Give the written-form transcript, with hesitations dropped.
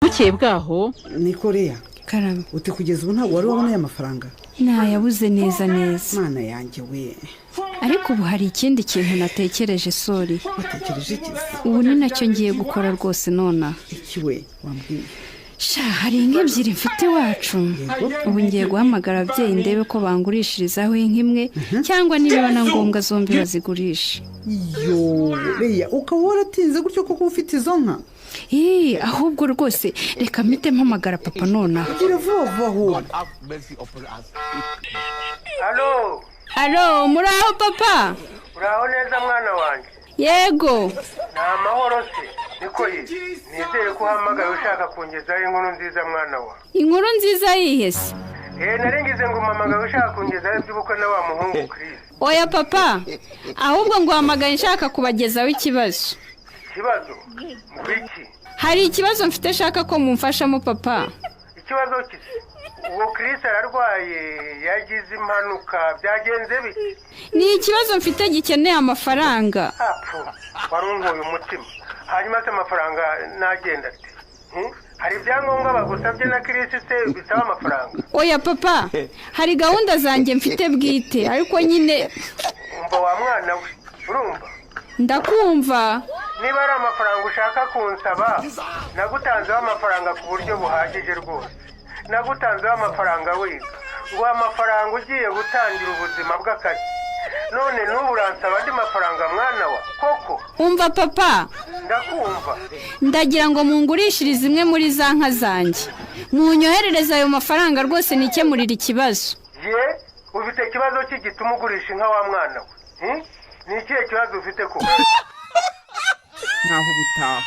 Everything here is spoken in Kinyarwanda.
bukeye bwaho niko leah karame uti kugeza ubu ntabwo wari waboneye amafaranga nayabuze neza mana yanjye we ariko ubu hari ikindi kintu natekereje sori watekereje iki ubu ni nacyo ngiye gukora rwose nona iki we wambwiye sha hari inka ebyiri mfite iwacu ubu ngiye guhamagara ababyeyi ndebe ko bangurishirizaho inka imwe cyangwa niba na ngombwa zombi bazigurisha yo leah ukaba waratinze gutyo koko ufite izo nka ahubwo rwose reka mpite mpamagara papa nonaha gira vuba vuba halo muraho papa uraho neza mwana wanjye yego ni amahoro se niko ye nizere ko uhamagaye ushaka kungezaho inkuru nziza mwana wa inkuru nziza yihese naringize ngo umpamagaye ushaka kungezaho iby'ubukwe na wa muhungu Chris oya papa ahubwo ngo uhamagaye nshaka kubagezaho ikibazo iki hari ikibazo mfite shaka ko mumfashamo papa ikibazo kisi uwo Chris ararwaye yagize impanuka byagenze bite ni ikibazo mfite gikeneye amafaranga warunguye umutima hanyuma se amafaranga nagenda ati hari ibyangombwa bagusabye na Chris se bisaba amafaranga oya papa hari gahunda zanjye mfite bwite ariko nyine umva wa mwana we urumva ndakumva niba ari amafaranga ushaka kunsaba nagutanzeho amafaranga ku buryo buhagije rwose nagutanzeho amafaranga wiga ngo amafaranga ugiye gutangira ubuzima bw'akazi none n'ubu uransaba andi mafaranga mwana wa koko umva papa ndakumva ndagira ngo mungurishirize imwe muri za nka zanjye munyoherereze ayo mafaranga rwose nikemurira ikibazo ufite ikibazo gituma ugurisha inka wa mwana we ni ikihe kibazo ufite ko ntaho ubutaha